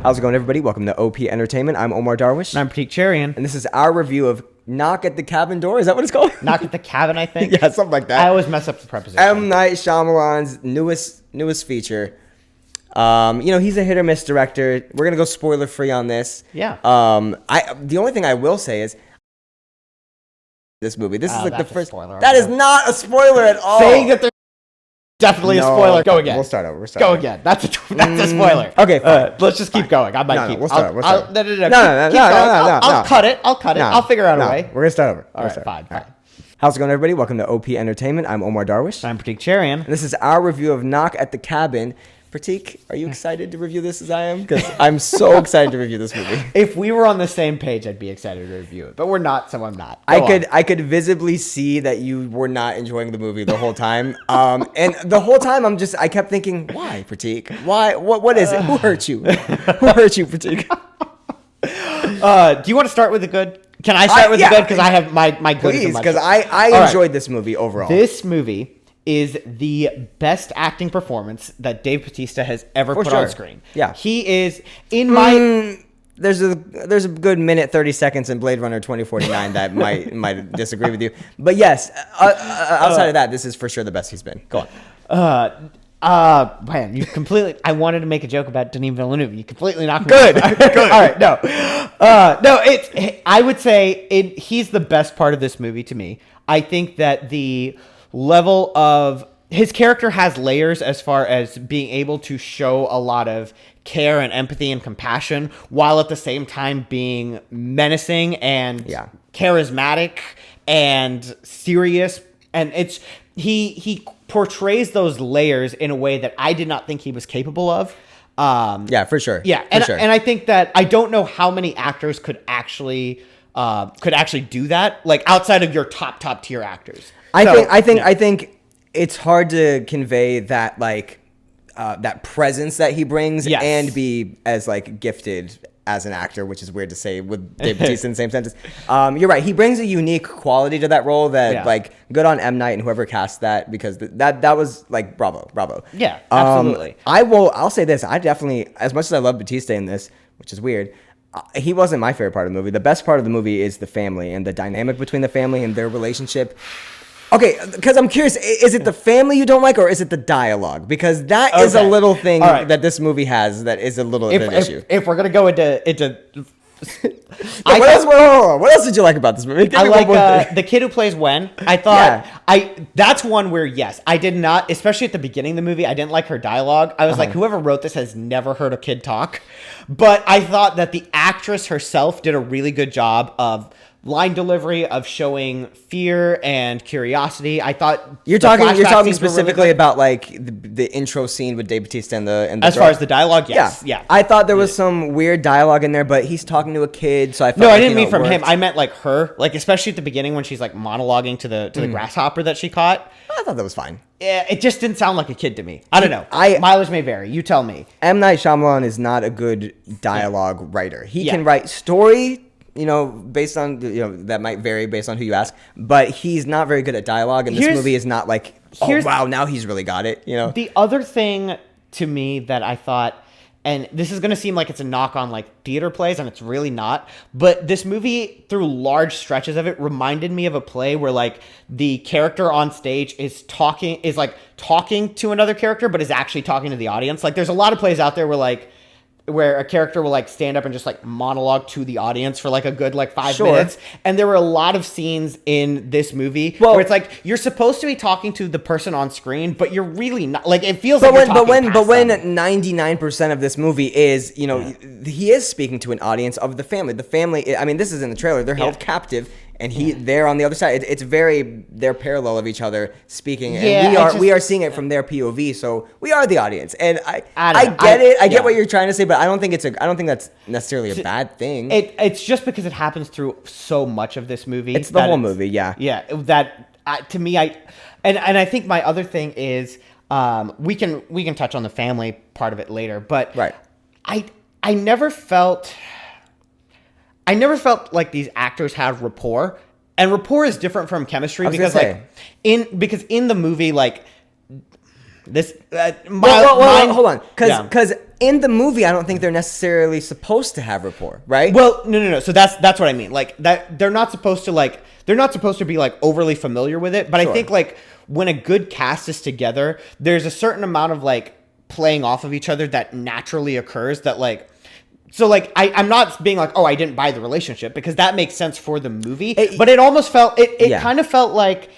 How's it going, everybody? Welcome to OP Entertainment. I'm Omar Darwish. And I'm Pratik Cherian. And this is our review of Knock at the Cabin Door. Is that what it's called? Knock at the Cabin, I think. Yeah, something like that. I always mess up the preposition. M Night Shyamalan's newest feature. He's a hit or miss director. We're gonna go spoiler free on this. Yeah. The only thing I will say is this movie. This is like the first. Spoiler, that is not a spoiler at all. Saying that there's definitely a spoiler. Go again. We'll start over. Go again. That's a spoiler. Okay, fine. Let's just keep going. I might keep. We'll start. No. I'll cut it. I'll cut it. I'll figure out a way. We're gonna start over. All right, fine. How's it going, everybody? Welcome to OP Entertainment. I'm Omar Darwish. I'm Pratik Cherian. And this is our review of Knock at the Cabin. Pratik, are you excited to review this as I am? Because I'm so excited to review this movie. If we were on the same page, I'd be excited to review it. But we're not, so I'm not. I could visibly see that you were not enjoying the movie the whole time. And the whole time I kept thinking, why, Pratik? Why? What is it? Who hurt you? Who hurt you, Pratik? Do you want to start with the good? Can I start with the good? Because I have my good. Please, because I enjoyed this movie overall. This movie is the best acting performance that Dave Bautista has ever put on screen. Yeah. He is, in my... There's a good minute, 30 seconds in Blade Runner 2049 that might disagree with you. But yes, outside of that, this is for sure the best he's been. Go on. Man, you completely... I wanted to make a joke about Denis Villeneuve. You completely knocked me Good. off. Good. All right, no. I would say he's the best part of this movie to me. I think that the level of... His character has layers as far as being able to show a lot of care and empathy and compassion while at the same time being menacing and charismatic and serious. And he portrays those layers in a way that I did not think he was capable of. For sure. Yeah, and I think that I don't know how many actors could actually do that, like outside of your top tier actors. I think it's hard to convey that that presence that he brings and be as gifted as an actor, which is weird to say with Dave Bautista in the same sentence. You're right. He brings a unique quality to that role that good on M. Night and whoever cast that, because that was bravo. Yeah, absolutely. I'll say this. I definitely, as much as I love Bautista in this, which is weird, he wasn't my favorite part of the movie. The best part of the movie is the family and the dynamic between the family and their relationship. Okay, because I'm curious, is it the family you don't like, or is it the dialogue? Because that is a little thing that this movie has that is a little bit of an issue. If we're going to go into what else did you like about this movie? I like the kid who plays Wen. I thought that's one where, yes, I did not, especially at the beginning of the movie, I didn't like her dialogue. I was like, whoever wrote this has never heard a kid talk. But I thought that the actress herself did a really good job of line delivery, of showing fear and curiosity. I thought you're talking specifically about the intro scene with Dave Bautista and the as far as the dialogue, yes. Yeah. I thought there was some weird dialogue in there, but he's talking to a kid, so I felt no, I didn't mean from him. I meant her, especially at the beginning when she's monologuing to the grasshopper that she caught. I thought that was fine. Yeah, it just didn't sound like a kid to me. I don't know. Mileage may vary. You tell me. M. Night Shyamalan is not a good dialogue writer. He can write story, based on, that might vary based on who you ask, but he's not very good at dialogue, and this movie is not wow, now he's really got it, The other thing to me that I thought, and this is going to seem like it's a knock on theater plays, and it's really not, but this movie, through large stretches of it, reminded me of a play where the character on stage is talking to another character, but is actually talking to the audience. There's a lot of plays out there where a character will stand up and just monologue to the audience for a good 5 minutes. And there were a lot of scenes in this movie where it's you're supposed to be talking to the person on screen, but you're really not. It feels but when 99% of this movie is, he is speaking to an audience of the family. The family, I mean, this is in the trailer. They're held captive. And they're on the other side. They're parallel of each other speaking, and we are seeing it from their POV. So we are the audience, and I get it. I get what you're trying to say, but I don't think that's necessarily a bad thing. It's just because it happens through so much of this movie. It's the whole movie, yeah. To me, I think my other thing is we can touch on the family part of it later, but I never felt like these actors had rapport, and rapport is different from chemistry because in the movie this. Hold on, because in the movie, I don't think they're necessarily supposed to have rapport, right? Well, no. So that's what I mean. Like that, they're not supposed to be like overly familiar with it. But Sure. I think like when a good cast is together, there's a certain amount of like playing off of each other that naturally occurs. That like, so like I'm not being like, oh, I didn't buy the relationship, because that makes sense for the movie. But it almost felt it kind of felt like.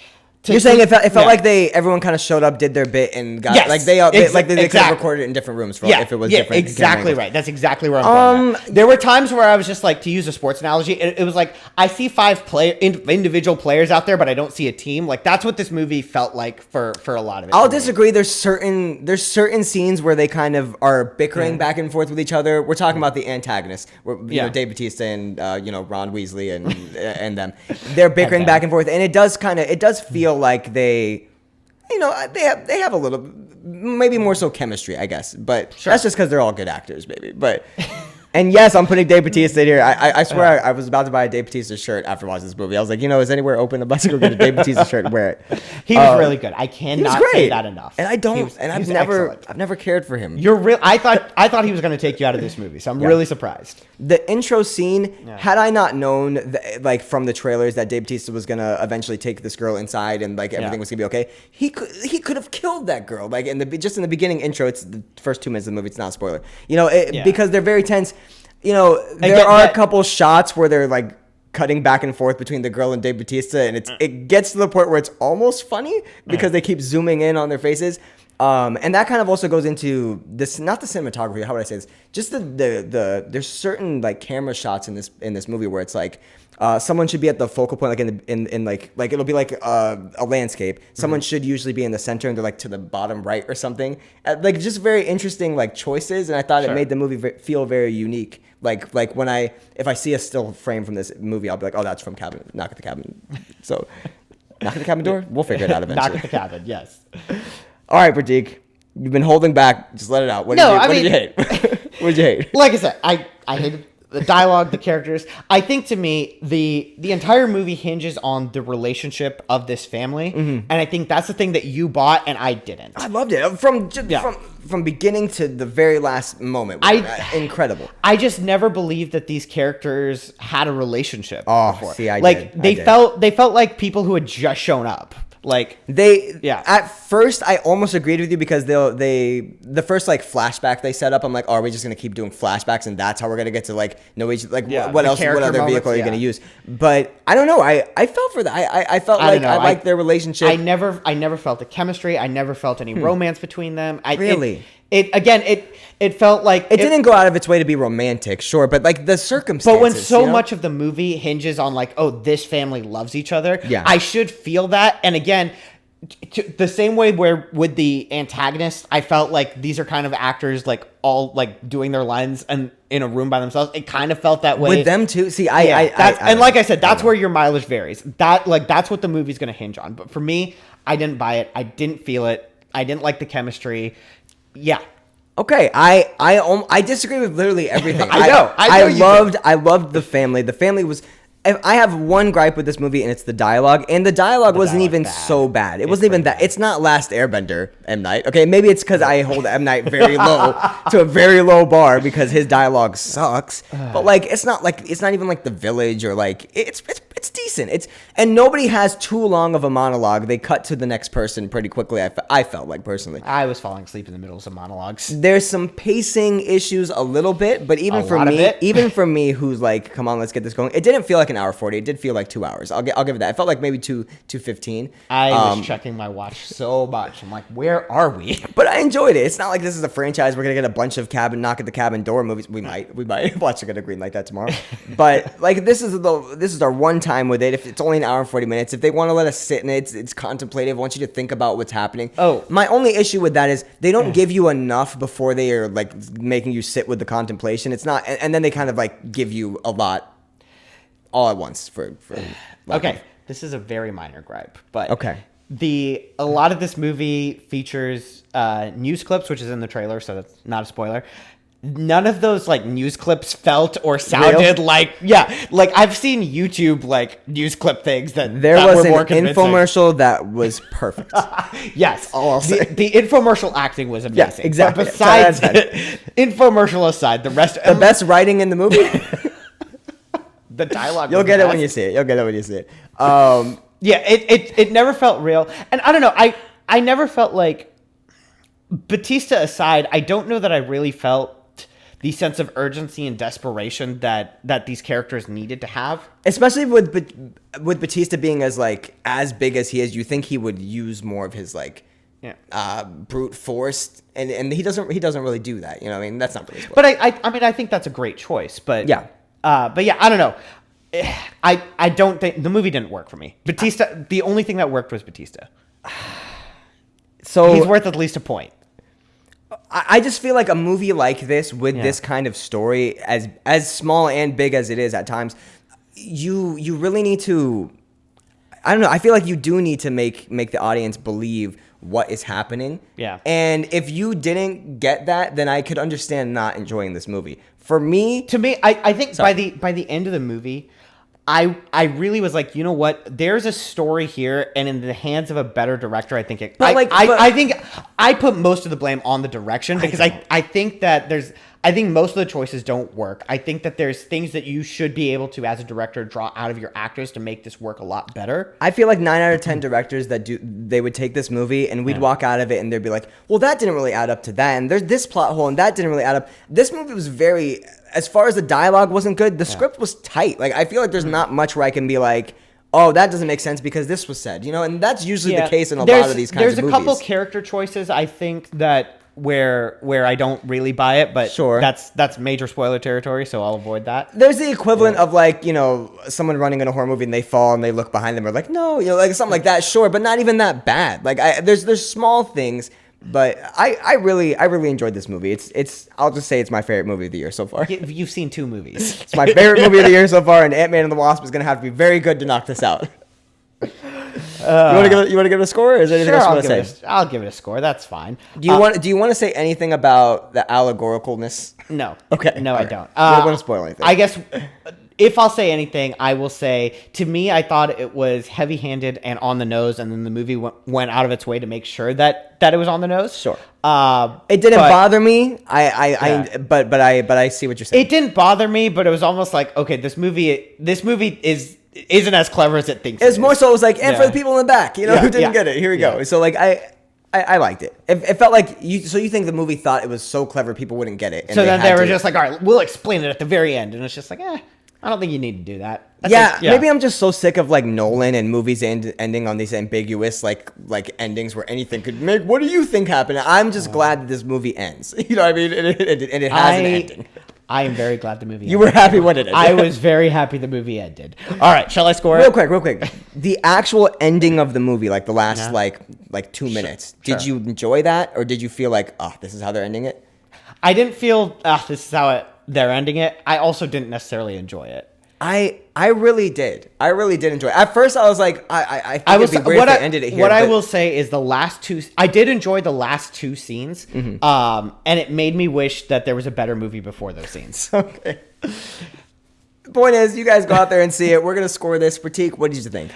You're saying it felt like everyone kind of showed up, did their bit, and got like they could have recorded it in different rooms for if it was different. Exactly right. That's exactly where I'm going. There were times where I was just like, to use a sports analogy, it was like I see 5 individual players out there, but I don't see a team. Like that's what this movie felt like for a lot of it. I'll disagree. There's certain scenes where they kind of are bickering back and forth with each other. We're talking about the antagonists, where you know, Dave Bautista and Ron Weasley and them. They're bickering back and forth, and it does feel like they have a little, maybe more so chemistry, I guess, but that's just because they're all good actors, maybe. But and yes, I'm putting Dave Bautista here. I swear I was about to buy a Dave Bautista shirt after watching this movie. I was like, is anywhere open? I'm about to go get a Dave Bautista shirt and wear it. He was really good. I cannot say that enough. And I've never cared for him. I thought he was going to take you out of this movie, so I'm really surprised. The intro scene, had I not known like from the trailers that Dave Bautista was going to eventually take this girl inside and like everything was going to be okay, he could have killed that girl. Like in the beginning intro, it's the first 2 minutes of the movie, it's not a spoiler. Because they're very tense. There are a couple shots where they're like cutting back and forth between the girl and Dave Bautista, and it gets to the point where it's almost funny because they keep zooming in on their faces. And that kind of also goes into this, not the cinematography, how would I say this? Just there's certain like camera shots in this movie where it's like someone should be at the focal point, like in like it'll be like a landscape. Someone should usually be in the center, and they're like to the bottom right or something. Like just very interesting like choices, and I thought it made the movie feel very unique. Like if I see a still frame from this movie, I'll be like, oh, that's from Knock at the Cabin. So Knock at the Cabin door. We'll figure it out eventually. Knock at the Cabin. Yes. All right, Pratik, you've been holding back. Just let it out. What did you hate? What did you hate? Like I said, I hated the dialogue, the characters. I think to me, the entire movie hinges on the relationship of this family, and I think that's the thing that you bought and I didn't. I loved it from beginning to the very last moment. Incredible. I just never believed that these characters had a relationship. Before. See, I like did. They felt like people who had just shown up. Like at first I almost agreed with you because the first like flashback they set up, I'm like, oh, are we just gonna keep doing flashbacks and that's how we're gonna get to like know each what other vehicle are you gonna use? But I don't know. I felt for that. I felt like I liked their relationship. I never felt the chemistry. I never felt any romance between them. It felt like it didn't go out of its way to be romantic, sure, but like the circumstances. But when so much of the movie hinges on like, oh, this family loves each other, I should feel that. And again, the same way where with the antagonist, I felt like these are kind of actors like all like doing their lines and in a room by themselves. It kind of felt that way with them too. See, and like I said, that's where your mileage varies. That's what the movie's going to hinge on. But for me, I didn't buy it. I didn't feel it. I didn't like the chemistry. Yeah. Okay, I disagree with literally everything. I know. I loved the family. The family was. I have one gripe with this movie, and it's the dialogue. And the dialogue wasn't even so bad. It wasn't even that. It's not Last Airbender, M Night. Okay, maybe it's because I hold M Night very low to a very low bar because his dialogue sucks. But like, it's not even like The Village or like it's decent. And nobody has too long of a monologue. They cut to the next person pretty quickly. I felt like personally. I was falling asleep in the middle of some monologues. There's some pacing issues a little bit, but even for me, who's like, come on, let's get this going. It didn't feel like an hour 40. It did feel like 2 hours. I'll give it that. It felt like maybe 2:15. I was checking my watch so much. I'm like, where are we? But I enjoyed it. It's not like this is a franchise. We're gonna get a bunch of Knock at the Cabin Door movies. We might watch a green like that tomorrow. But like this is our one time with it. If it's only an hour and 40 minutes, if they want to let us sit in it, it's contemplative. I want you to think about what's happening. Oh, my only issue with that is they don't give you enough before they are like making you sit with the contemplation. It's not, and then they kind of like give you a lot all at once for okay. This is a very minor gripe, but okay. A lot of this movie features news clips, which is in the trailer, so that's not a spoiler. none of those like news clips felt or sounded like I've seen YouTube like news clip things that was were more an convincing. infomercial that was perfect. Yes, all I'll say. The infomercial acting was amazing. Yeah, exactly. But besides infomercial aside, the rest The best writing in the movie. the dialogue. You'll was get the it when best. you see it. You'll get it when you see it. Yeah, it never felt real, and I don't know. I never felt like, Batista aside, I don't know that I really felt the sense of urgency and desperation that these characters needed to have. Especially with Batista being as big as he is, you think he would use more of his brute force, and he doesn't really do that. You know, what I mean, that's not really. But I mean, I think that's a great choice. But yeah, I don't know. I don't think the movie didn't work for me. Batista, the only thing that worked was Batista. So he's worth at least a point. I just feel like a movie like this with this kind of story, as small and big as it is at times, you really need to. I don't know. I feel like you do need to make the audience believe what is happening. Yeah. And if you didn't get that, then I could understand not enjoying this movie. For me, I think by the end of the movie, I really was like, you know what? There's a story here, and in the hands of a better director, I think it. I think I put most of the blame on the direction because I think that I think most of the choices don't work. I think that there's things that you should be able to, as a director, draw out of your actors to make this work a lot better. I feel like 9 out of 10 directors they would take this movie and we'd walk out of it and they'd be like, well, that didn't really add up to that, and there's this plot hole and that didn't really add up. This movie was very, as far as the dialogue wasn't good, the script was tight. Like, I feel like there's not much where I can be like, oh, that doesn't make sense because this was said, you know, and that's usually the case in a lot of these kinds of movies. There's a couple character choices, I think, that where I don't really buy it, but sure, that's major spoiler territory, so I'll avoid that. There's the equivalent of someone running in a horror movie and they fall and they look behind them or like, no, something like that, sure, but not even that bad. Like, there's small things, but I really enjoyed this movie. It's I'll just say it's my favorite movie of the year so far. You've seen 2 movies. It's my favorite movie of the year so far, and Ant-Man and the Wasp is gonna have to be very good to knock this out. You want to give it a score, or is there anything else you want to say? I'll give it a score. That's fine. Do you want to say anything about the allegoricalness? No. Okay. No, all I right. don't. I don't want to spoil anything. I guess if I'll say anything, I will say, to me, I thought it was heavy-handed and on the nose, and then the movie went out of its way to make sure that it was on the nose. Sure. It didn't bother me. But I see what you're saying. It didn't bother me, but it was almost like, okay, this movie isn't as clever as it thinks. It's more so it was like, and for the people in the back, who didn't get it, here we go. So like I liked it. It felt like you think the movie thought it was so clever people wouldn't get it. And so then they were just like, all right, we'll explain it at the very end, and it's just like, I don't think you need to do that. Maybe I'm just so sick of like Nolan and movies ending on these ambiguous like endings where anything could make. What do you think happened? I'm just glad that this movie ends. You know what I mean? And it has an ending. I am very glad the movie ended. You were happy when it ended. I was very happy the movie ended. All right, shall I score it? Real quick. The actual ending of the movie, like the last like 2 minutes. Did you enjoy that, or did you feel like, oh, this is how they're ending it? I didn't feel, this is how they're ending it. I also didn't necessarily enjoy it. I really did. I really did enjoy it. At first, I was like, I think it'd be weird if they ended it here. What I will say is I did enjoy the last 2 scenes, and it made me wish that there was a better movie before those scenes. Okay. The point is, you guys go out there and see it. We're going to score this. Pratik, what did you think?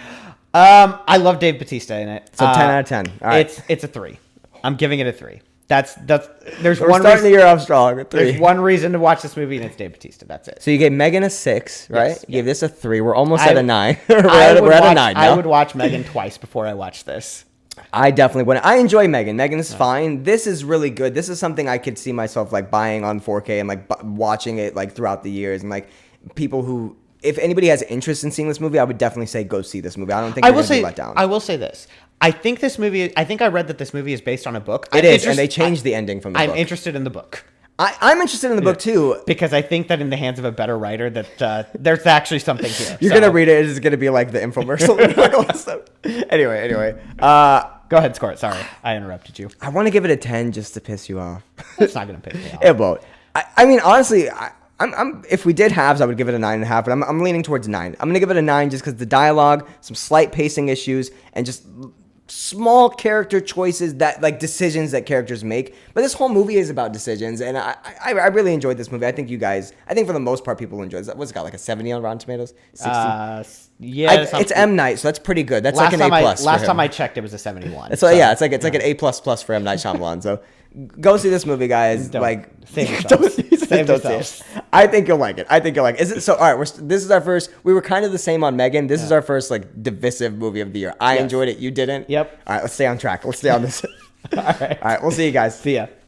I love Dave Bautista in it. So 10 out of 10. All right. It's a 3. I'm giving it a 3. There's We're one starting the year off strong. 3. There's one reason to watch this movie, and it's Dave Bautista. That's it. So you gave Megan a 6, right? Yes, You gave this a 3. We're almost at a 9. we're at a 9 now. I would watch Megan twice before I watch this. I definitely wouldn't. I enjoy Megan. Megan is fine. This is really good. This is something I could see myself like buying on 4K and like watching it like throughout the years, and like people who. If anybody has interest in seeing this movie, I would definitely say go see this movie. I don't think you're going to be let down. I will say this. I think I read that this movie is based on a book. It is, and they changed the ending from the book. I'm interested in the book. I'm interested in the book too. Because I think that in the hands of a better writer that there's actually something here. You're going to read it. It's going to be like the infomercial. Anyway. Go ahead, score it. Sorry, I interrupted you. I want to give it a 10 just to piss you off. It's not going to piss me off. It won't. I mean, honestly, I'm if we did halves, I would give it a 9.5, but I'm leaning towards 9. I'm gonna give it a 9 just because the dialogue, some slight pacing issues, and just small character choices that like decisions that characters make, but this whole movie is about decisions, and I really enjoyed this movie. I think for the most part people enjoyed it. What's it got, like a 70 on Rotten Tomatoes? 60? Yeah, it's M Night, so that's pretty good. That's last like an A plus. Last time I checked, it was a 71. So yeah, it's like an A plus for M Night Shyamalan. So go see this movie, guys. Save yourselves. Save yourselves. I think you'll like it. Is it so? All right, this is our first. We were kind of the same on Megan. This is our first like divisive movie of the year. I enjoyed it. You didn't. Yep. All right, let's stay on track. Let's stay on this. All right. All right, we'll see you guys. See ya.